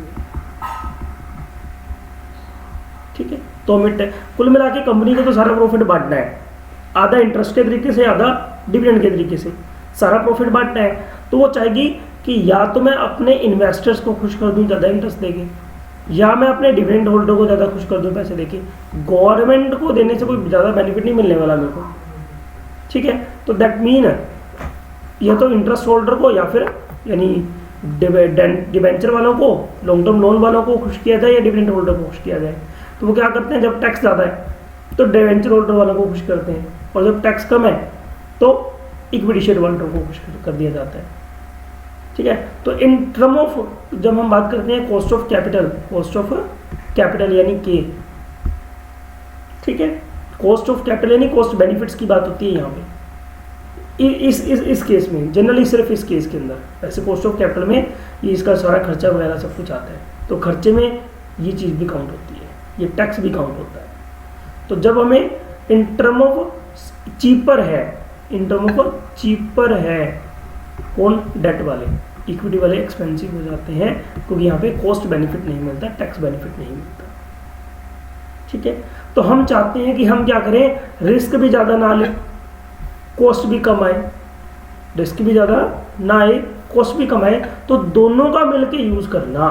ठीक है। तो हमें कुल मिला के कंपनी को तो सारा प्रॉफिट बांटना है, आधा इंटरेस्ट के तरीके से, आधा डिविडेंड के तरीके से, सारा प्रॉफिट बांटना है। तो वो चाहेगी कि या तो मैं अपने इन्वेस्टर्स को खुश कर दूं ज़्यादा इंटरेस्ट देके, या मैं अपने डिविडेंड होल्डर को ज़्यादा खुश कर दूं पैसे देके। गवर्नमेंट को देने से कोई ज़्यादा बेनिफिट नहीं मिलने वाला मेरे को, ठीक है। तो दैट मीन या तो इंटरेस्ट होल्डर को या फिर यानी डिबेंचर वालों को, लॉन्ग टर्म लोन वालों को खुश किया जाए या डिविडेंड होल्डर को खुश किया जाए। तो वो क्या करते हैं, जब टैक्स ज़्यादा है तो डिबेंचर होल्डर वालों को खुश करते हैं, और जब टैक्स कम है तो इक्विटी शेयर होल्डर को खुश कर दिया जाता है, ठीक है। तो इन टर्म ऑफ जब हम बात करते हैं कॉस्ट ऑफ कैपिटल यानी के, ठीक है, कॉस्ट ऑफ कैपिटल यानी कॉस्ट बेनिफिट्स की बात होती है यहाँ पे इस केस में, जनरली सिर्फ इस केस के अंदर। ऐसे कॉस्ट ऑफ कैपिटल में ये इसका सारा खर्चा वगैरह सब कुछ आता है, तो खर्चे में ये चीज़ भी काउंट होती है, ये टैक्स भी काउंट होता है। तो जब हमें इन टर्म ऑफ चीपर है कौन, डेट वाले, इक्विटी वाले एक्सपेंसिव हो जाते हैं, क्योंकि यहाँ पे कॉस्ट बेनिफिट नहीं मिलता, टैक्स बेनिफिट नहीं मिलता, ठीक है। तो हम चाहते हैं कि हम क्या करें, रिस्क भी ज़्यादा ना लें, कॉस्ट भी कम आए, रिस्क भी ज़्यादा ना आए, कॉस्ट भी कम आए। तो दोनों का मिल के यूज़ करना,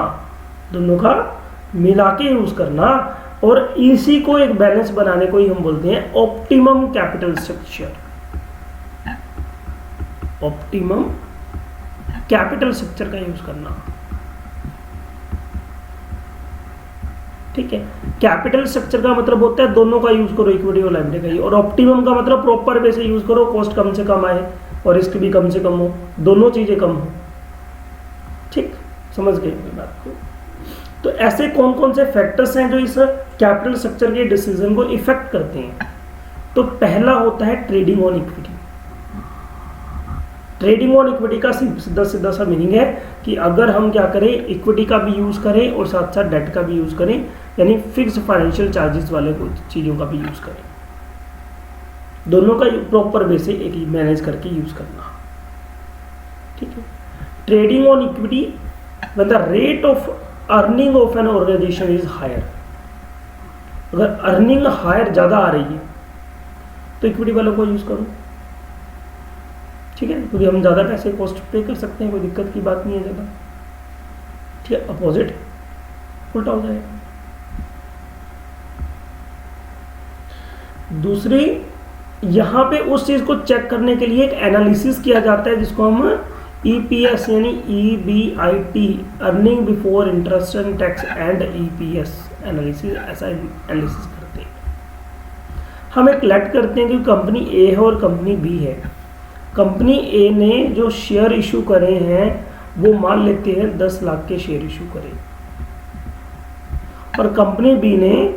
दोनों का मिला के यूज़ करना, और इसी को एक बैलेंस बनाने को ही हम बोलते हैं optimum capital structure. Optimum capital structure का यूज करना। ठीक है, कैपिटल स्ट्रक्चर का मतलब होता है दोनों का यूज करो, इक्विटी और लायबिलिटी का ही, और ऑप्टिमम का मतलब प्रॉपर वे से यूज करो, कॉस्ट कम से कम आए और रिस्क भी कम से कम हो, दोनों चीजें कम हो। ठीक, समझ गए मेरी बात को। तो ऐसे कौन कौन से फैक्टर्स हैं जो इस कैपिटल स्ट्रक्चर के डिसीजन को इफेक्ट करते हैं? तो पहला होता है trading on equity. Trading on equity का सीधा सीधा सा मीनिंग है कि अगर हम क्या करें, इक्विटी का भी यूज करें और साथ साथ डेट का भी यूज करें, यानी फिक्स फाइनेंशियल चार्जेस वाले चीजों का भी यूज करें, दोनों का प्रॉपर वे से एक मैनेज करके यूज करना। ठीक है, trading on equity when the rate of earning of an organisation is higher. अगर अर्निंग हायर ज्यादा आ रही है तो इक्विटी वालों को यूज करो। ठीक है, क्योंकि हम ज्यादा पैसे कॉस्ट पे कर सकते हैं, कोई दिक्कत की बात नहीं है ज्यादा। ठीक है, अपोजिट उल्टा हो जाएगा। दूसरी, यहां पे उस चीज को चेक करने के लिए एक एनालिसिस किया जाता है जिसको हम ईपीएस यानी EBIT, earning before interest and tax and EPS analysis, ऐसा एनालिसिस करते हैं। हम एक लेट करते हैं कि कंपनी ए है और कंपनी बी है। कंपनी ए ने जो शेयर इशू करे हैं वो मान लेते हैं 10 लाख के शेयर इशू करे, और कंपनी बी ने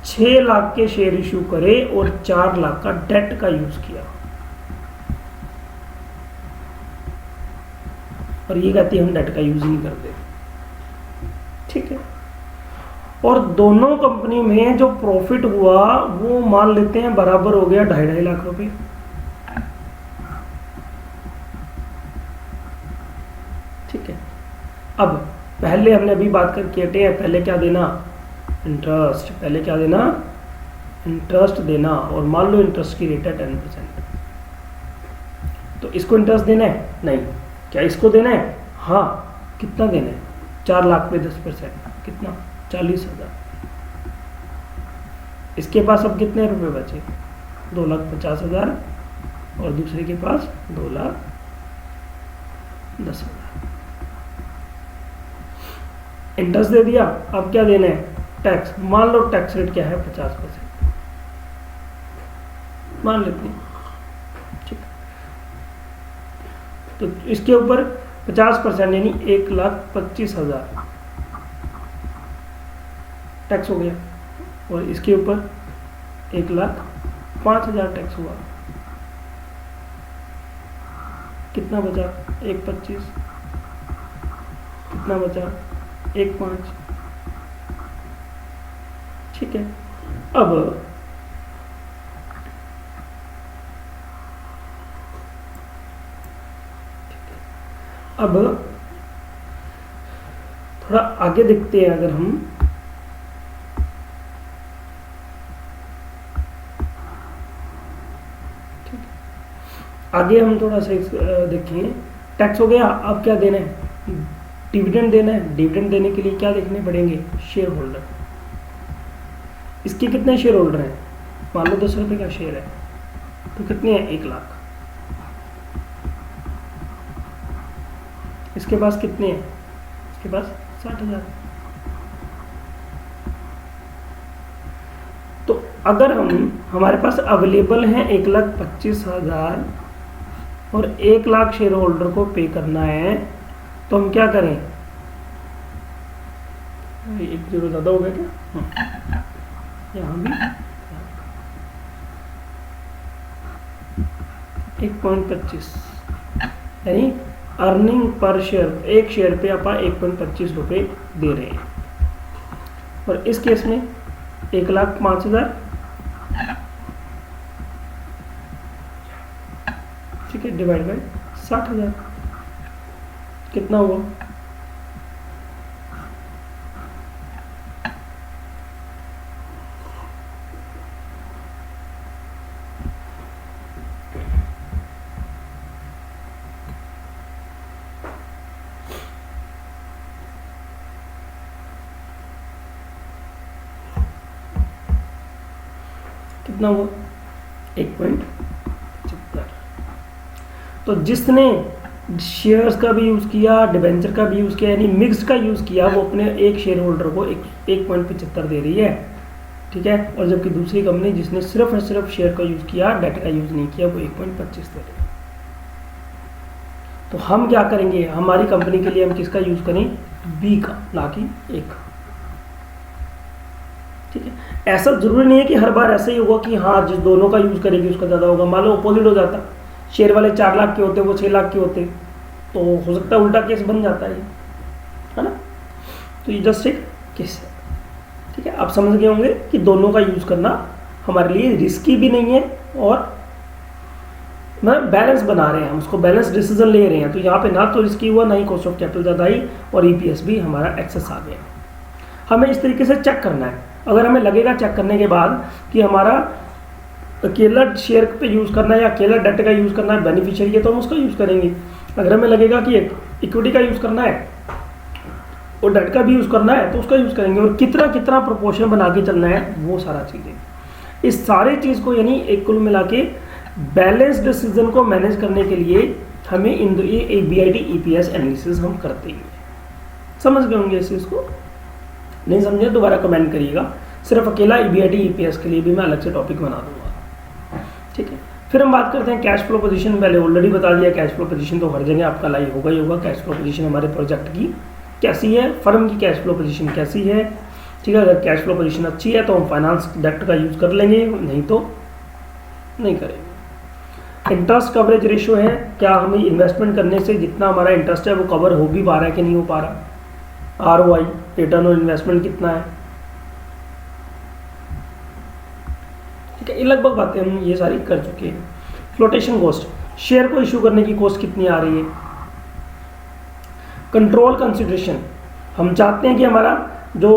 6 लाख के शेयर इशू करे और 4 लाख का डेट का यूज किया, और ये कहती है हम डेट का यूज नहीं करते। ठीक है, और दोनों कंपनी में जो प्रॉफिट हुआ वो मान लेते हैं बराबर हो गया 2.5 लाख रुपए। ठीक है, अब पहले हमने अभी बात करके हटे हैं, पहले क्या देना, इंटरेस्ट, पहले क्या देना, इंटरेस्ट देना, और मान लो इंटरेस्ट की रेट है 10%, तो इसको इंटरेस्ट देना है? नहीं। क्या इसको देना है? हाँ। कितना देना है? 4 लाख पे 10%, कितना? 40,000। इसके पास अब कितने रुपए बचे? 2,50,000, और दूसरे के पास 2,10,000। इंटरेस्ट दे दिया, अब क्या देना है? टैक्स। मान लो टैक्स रेट क्या है? 50% मान लेते हैं। ठीक, तो इसके ऊपर 50% यानी 1,25,000 टैक्स हो गया, और इसके ऊपर 1,05,000 टैक्स हुआ। कितना बचा? 1,25,000। कितना बचा? 1,5,000। ठीक है, अब थोड़ा आगे देखते हैं। अगर हम आगे हम थोड़ा सा देखें, टैक्स हो गया, अब क्या देना है? डिविडेंड देना है। डिविडेंड देने के लिए क्या देखने पड़ेंगे? Share holder. इसके कितने शेयर होल्डर हैं? मान लो 10 रुपए का शेयर है, तो कितने हैं? 1 लाख। इसके पास कितने हैं? इसके पास 60,000। तो अगर हमारे पास अवेलेबल हैं 1,25,000 और 1 लाख शेयर होल्डर को पे करना है, तो हम क्या करें? एक जीरो ज़्यादा हो गया क्या? यहाँ भी 1.25, यानी अर्निंग पर शेयर, एक शेयर पे आप 1.25 रुपये दे रहे हैं, और इस केस में 1,05,000। ठीक है, डिवाइड बाय 60,000, कितना हुआ? कितना हुआ? 1.75। तो जिसने शेयर्स का भी यूज़ किया, डिबेंचर का भी यूज़ किया, यानी मिक्स्ड का यूज़ किया, वो अपने एक शेयर होल्डर को 1.75 दे रही है, ठीक है। और जबकि दूसरी कंपनी जिसने सिर्फ और सिर्फ शेयर का यूज़ किया, डेट का यूज़ नहीं किया, वो 1.25 दे रही है। तो हम क्या करेंगे, हमारी कंपनी के लिए हम किसका यूज़ करें, बी का, ना कि ए का, ठीक है। ऐसा जरूरी नहीं है कि हर बार ऐसे ही होगा कि हाँ जिस दोनों का यूज़ करेगी उसका ज़्यादा होगा। मान लो अपोजिट हो जाता, शेयर वाले 4 लाख के होते, वो 6 लाख के होते, तो हो सकता है उल्टा केस बन जाता है ना। तो ये जस्ट एक केस है, ठीक है। आप समझ गए होंगे कि दोनों का यूज़ करना हमारे लिए रिस्की भी नहीं है, और मतलब बैलेंस बना रहे हैं हम, उसको बैलेंस डिसीजन ले रहे हैं। तो यहाँ पे ना तो रिस्की हुआ, ना ही कॉस्ट ऑफ कैपिटल ज़्यादा आई, और ईपीएस भी हमारा एक्सेस आ गया। हमें इस तरीके से चेक करना है। अगर हमें लगेगा चेक करने के बाद कि हमारा अकेला शेयर पे यूज़ करना है या अकेला डेट का यूज़ करना है बेनिफिशियरी है, तो हम उसका यूज़ करेंगे। अगर हमें लगेगा कि इक्विटी का यूज़ करना है और डेट का भी यूज़ करना है, तो उसका यूज़ करेंगे। और कितना कितना प्रोपोर्शन बना के चलना है, वो सारा चीज़ें, इस सारी चीज़ को यानी एक कुल मिला के बैलेंस डिसीजन को मैनेज करने के लिए हमें इन BID EPS एनालिसिस हम करते हैं। समझ गए होंगे इस चीज़ को, नहीं समझे दोबारा कमेंट करिएगा। सिर्फ अकेला BID EPS के लिए भी मैं अलग से टॉपिक बना दूंगा, ठीक है। फिर हम बात करते हैं कैश फ्लो पोजीशन। पहले ऑलरेडी बता दिया, कैश फ्लो पोजीशन तो हर जगह आपका लाइव होगा ही होगा। कैश फ्लो पोजीशन हमारे प्रोजेक्ट की कैसी है, फर्म की कैश फ्लो पोजीशन कैसी है, ठीक है। अगर कैश फ्लो पोजीशन अच्छी है तो हम फाइनेंस डेट का यूज़ कर लेंगे, नहीं तो नहीं करेंगे। इंटरेस्ट कवरेज रेशियो है, क्या हमें इन्वेस्टमेंट करने से जितना हमारा इंटरेस्ट है वो कवर हो भी पा रहा है कि नहीं हो पा रहा। ROI, रिटर्न ऑन इन्वेस्टमेंट कितना है, ठीक है। ये लगभग बातें हम ये सारी कर चुके हैं। फ्लोटेशन कॉस्ट, शेयर को इशू करने की कॉस्ट कितनी आ रही है। कंट्रोल कंसिडरेशन, हम चाहते हैं कि हमारा जो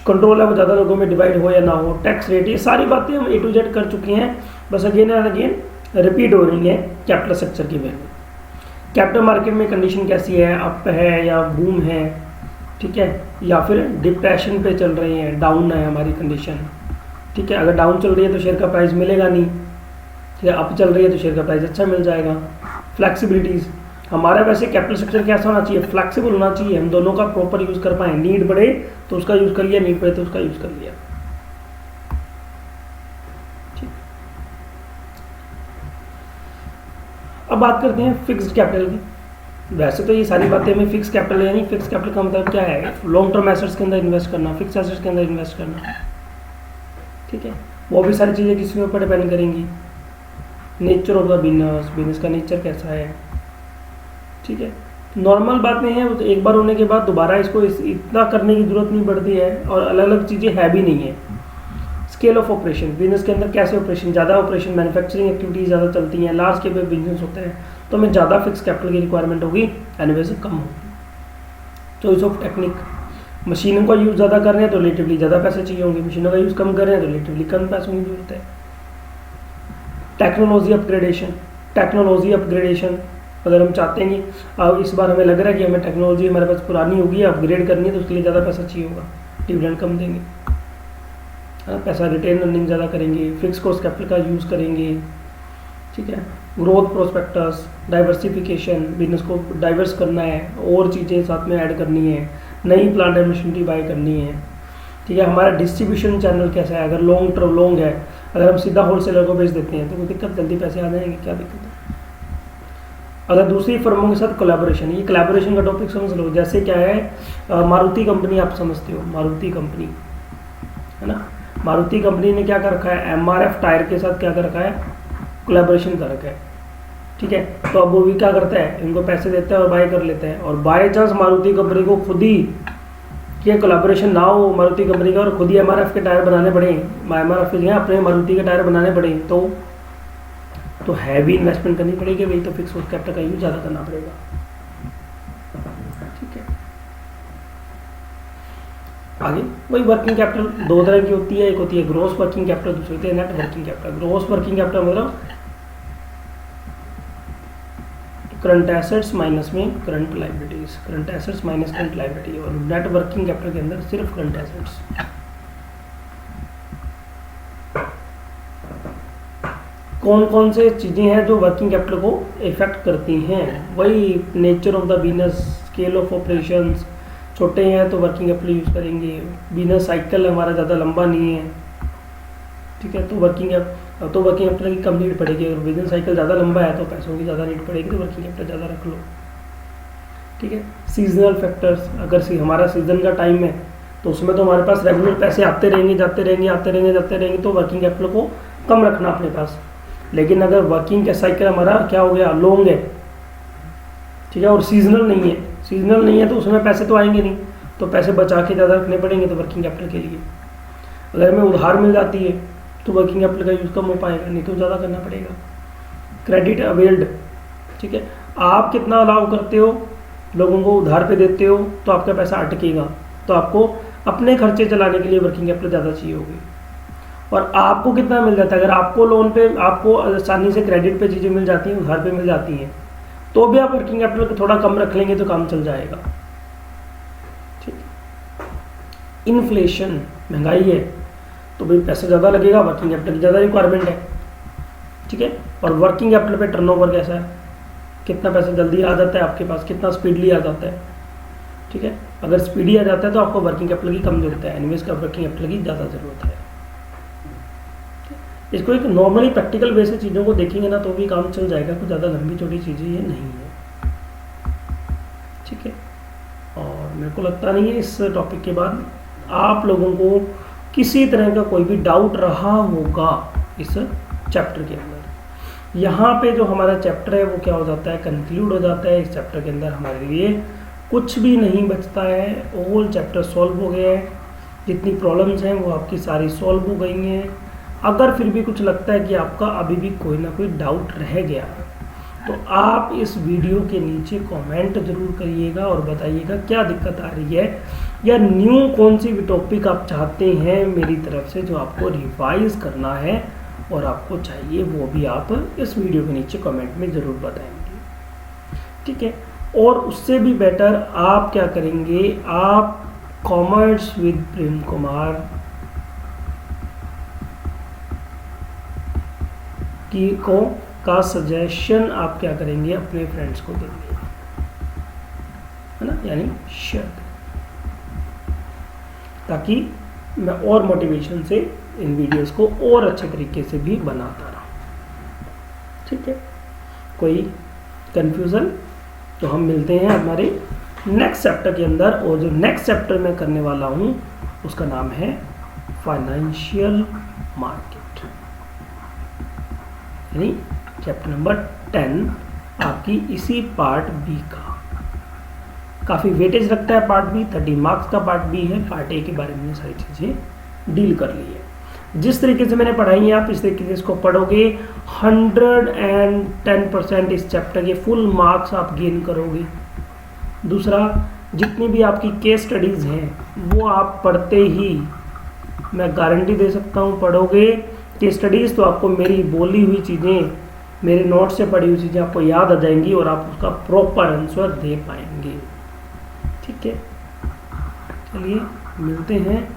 कंट्रोल है वो ज़्यादा लोगों में डिवाइड हो या ना हो। टैक्स रेट, ये सारी बातें हम A to Z कर चुके हैं, बस अगेन एंड अगेन रिपीट हो रही है कैपिटल स्ट्रक्चर की वैल्यू। कैपिटल मार्केट में कंडीशन कैसी है, अप है या बूम है, ठीक है, या फिर डिप्रेशन पे चल रही है, डाउन है हमारी कंडीशन, ठीक है। अगर डाउन चल रही है तो शेयर का प्राइस मिलेगा नहीं, ठीक है। अप चल रही है तो शेयर का प्राइस अच्छा मिल जाएगा। फ्लैक्सिबिलिटीज़, हमारा वैसे कैपिटल स्ट्रक्चर कैसा होना चाहिए, फ्लैक्सिबल होना चाहिए, हम दोनों का प्रॉपर यूज़ कर पाएँ। नीड बढ़े तो उसका यूज़ कर लिया, नीड बढ़े तो उसका यूज़ कर लिया, ठीक। अब बात करते हैं फिक्स्ड कैपिटल की। वैसे तो ये सारी बातें हमें फिक्स कैपिटल, यानी फिक्स कैपिटल का मतलब क्या है, लॉन्ग टर्म एसेट्स के अंदर इन्वेस्ट करना, फिक्स एसेट्स के अंदर इन्वेस्ट करना, ठीक है। वो भी सारी चीज़ें किसी के ऊपर डिपेंड करेंगी। Nature of the business, business का नेचर कैसा है, ठीक है। नॉर्मल बातें हैं, वो तो एक बार होने के बाद दोबारा इसको इतना करने की जरूरत नहीं पड़ती है, और अलग अलग चीज़ें है भी नहीं है। स्केल ऑफ ऑपरेशन, बिजनेस के अंदर कैसे ऑपरेशन, ज़्यादा ऑपरेशन, मैन्युफैक्चरिंग एक्टिविटीज ज़्यादा चलती हैं, लार्ज स्केल पे बिजनेस होता है, तो हमें ज़्यादा फिक्स कैपिटल की रिक्वायरमेंट होगी, एनवे से कम होगी। चॉइस ऑफ टेक्निक, मशीनों का यूज़ ज़्यादा कर रहे हैं तो रिलेटिवली ज़्यादा पैसे चाहिए होंगे, मशीनों का यूज़ कम कर रहे हैं तो रिलेटिवली कम पैसों की जरूरत है। टेक्नोलॉजी अपग्रेडेशन, टेक्नोलॉजी अपग्रेडेशन, अगर हम चाहते हैं कि अब इस बार हमें लग रहा है कि हमें टेक्नोलॉजी हमारे पास पुरानी होगी, अपग्रेड करनी है, तो उसके लिए ज़्यादा पैसा चाहिए होगा, डिविडेंड कम देंगे, पैसा रिटेन अर्निंग ज़्यादा करेंगे, फिक्स कॉस्ट कैपिटल का यूज़ करेंगे, ठीक है। ग्रोथ प्रोस्पेक्टस, डाइवर्सिफिकेशन, बिजनेस को डाइवर्स करना है, और चीज़ें साथ में ऐड करनी है, नई प्लांट एंड मशीनरी बाय करनी है, ठीक है। हमारा डिस्ट्रीब्यूशन चैनल कैसा है, अगर लॉन्ग है, अगर हम सीधा होलसेलर को बेच देते हैं तो कोई दिक्कत, जल्दी पैसे आ जाएंगे, क्या दिक्कत है। अगर दूसरी फर्मों के साथ कोलैबोरेशन, ये कोलैबोरेशन का टॉपिक समझ लो। जैसे क्या है, मारुति कंपनी आप समझते हो, मारुति कंपनी है ना, मारुति कंपनी ने क्या कर रखा है, MRF टायर के साथ क्या कर रखा है, कोलैबोरेशन कर रखा है, ठीक है। तो अब वो भी क्या करता है, इनको पैसे देता है और बाय कर लेता है, और बाय चांस मारुति कंपनी को खुद ही ये कोलैबोरेशन ना हो मारुति कंपनी का, और खुद ही MRF के टायर बनाने पड़े, MRF के अपने मारुति के टायर बनाने पड़े, तो हैवी इन्वेस्टमेंट करनी पड़ेगी भाई, तो फिक्स कैपिटल का यूज ज़्यादा करना पड़ेगा, ठीक है। आगे वही वर्किंग कैपिटल दो तरह की होती है, एक होती है ग्रॉस वर्किंग कैपिटल, दूसरी होती है net working capital. Gross working capital मतलब करंट एसेट्स माइनस में current liabilities, current assets minus current liability, और नेट वर्किंग कैपिटल के अंदर सिर्फ करंट एसेट्स। कौन कौन से चीज़ें हैं जो वर्किंग कैपिटल को इफेक्ट करती हैं, वही nature of the business, scale of operations, छोटे हैं तो वर्किंग कैपिटल यूज़ करेंगे, बिजनेस साइकिल हमारा ज़्यादा लंबा नहीं है, ठीक है, तो वर्किंग कैपिटल की कम नीड पड़ेगी। अगर बिजनेस साइकिल ज़्यादा लंबा है तो पैसों की ज़्यादा नीड पड़ेगी, तो वर्किंग कैपिटल ज़्यादा रख लो, ठीक है। सीजनल फैक्टर्स, अगर हमारा सीजन का टाइम है तो उसमें तो हमारे पास रेगुलर पैसे आते रहेंगे जाते रहेंगे, आते रहेंगे जाते रहेंगे, तो वर्किंग कैपिटल को कम रखना अपने पास। लेकिन अगर वर्किंग का साइकिल हमारा क्या हो गया, लॉन्ग है, ठीक है, और सीजनल नहीं है तो उसमें पैसे तो आएंगे नहीं, तो पैसे बचा के ज़्यादा रखने पड़ेंगे तो वर्किंग कैपिटल के लिए। अगर हमें उधार मिल जाती है तो वर्किंग कैपिटल का यूज़ कम हो पाएगा, नहीं तो ज़्यादा करना पड़ेगा। क्रेडिट अवेल्ड, ठीक है, आप कितना अलाउ करते हो, लोगों को उधार पे देते हो तो आपका पैसा अटकेगा, तो आपको अपने खर्चे चलाने के लिए वर्किंग कैपिटल ज़्यादा चाहिए होगी। और आपको कितना मिल जाता है, अगर आपको लोन पे, आपको आसानी से क्रेडिट पे चीज़ें मिल जाती हैं, उधार पे मिल जाती हैं, तो भी आप वर्किंग कैपिटल को थोड़ा कम रख लेंगे तो काम चल जाएगा, ठीक। इन्फ्लेशन, महंगाई है तो भाई पैसा ज़्यादा लगेगा, वर्किंग कैपिटल की ज़्यादा रिक्वायरमेंट है, ठीक है। और वर्किंग कैपिटल पे टर्नओवर कैसा है, कितना पैसा जल्दी आ जाता है आपके पास, कितना स्पीडली आ जाता है, ठीक है। अगर स्पीडी आ जाता है तो आपको वर्किंग कैपिटल की कम जरूरत है, एनीवेज का वर्किंग कैपिटल की ज़्यादा ज़रूरत है। इसको एक नॉर्मली प्रैक्टिकल वे से चीज़ों को देखेंगे ना तो भी काम चल जाएगा, कुछ ज़्यादा लंबी चौड़ी चीज़ें ये नहीं है, ठीक है। और मेरे को लगता नहीं है इस टॉपिक के बाद आप लोगों को किसी तरह का कोई भी डाउट रहा होगा इस चैप्टर के अंदर। यहाँ पे जो हमारा चैप्टर है वो क्या हो जाता है, कंक्लूड हो जाता है। इस चैप्टर के अंदर हमारे लिए कुछ भी नहीं बचता है, ऑल चैप्टर सॉल्व हो गया है, जितनी प्रॉब्लम्स हैं वो आपकी सारी सॉल्व हो गई हैं। अगर फिर भी कुछ लगता है कि आपका अभी भी कोई ना कोई डाउट रह गया तो आप इस वीडियो के नीचे कमेंट जरूर करिएगा और बताइएगा क्या दिक्कत आ रही है, या न्यू कौन सी भी टॉपिक आप चाहते हैं मेरी तरफ से जो आपको रिवाइज करना है और आपको चाहिए, वो भी आप इस वीडियो के नीचे कमेंट में ज़रूर बताएंगे, ठीक है। और उससे भी बेटर आप क्या करेंगे, आप कॉमर्स विद प्रेम कुमार का सजेशन आप क्या करेंगे, अपने फ्रेंड्स को देंगे, है ना, यानी शेयर, ताकि मैं और मोटिवेशन से इन वीडियोस को और अच्छे तरीके से भी बनाता रहूं, ठीक है। कोई कंफ्यूजन, तो हम मिलते हैं हमारे नेक्स्ट चैप्टर के अंदर, और जो नेक्स्ट चैप्टर मैं करने वाला हूं उसका नाम है फाइनेंशियल मार्केट, यानी चैप्टर नंबर 10 आपकी इसी पार्ट बी का। काफ़ी वेटेज रखता है पार्ट बी, 30 मार्क्स का पार्ट बी है। पार्ट ए के बारे में सारी चीज़ें डील कर ली है। जिस तरीके से मैंने पढ़ाई है आप इस तरीके से इसको पढ़ोगे 110% इस चैप्टर के फुल मार्क्स आप गेन करोगे। दूसरा, जितनी भी आपकी केस स्टडीज़ हैं वो आप पढ़ते ही, मैं गारंटी दे सकता हूँ, पढ़ोगे केस स्टडीज़ तो आपको मेरी बोली हुई चीज़ें, मेरे नोट से पढ़ी हुई चीज़ें आपको याद आ जाएंगी और आप उसका प्रॉपर आंसर दे पाएंगे, ठीक है। चलिए मिलते हैं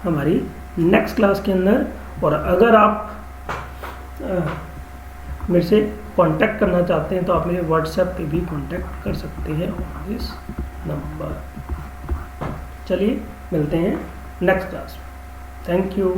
हमारी नेक्स्ट क्लास के अंदर। और अगर आप मेरे से कांटेक्ट करना चाहते हैं तो आप मेरे व्हाट्सएप पे भी कांटेक्ट कर सकते हैं ऑन दिस नंबर। चलिए मिलते हैं नेक्स्ट क्लास में। Thank you.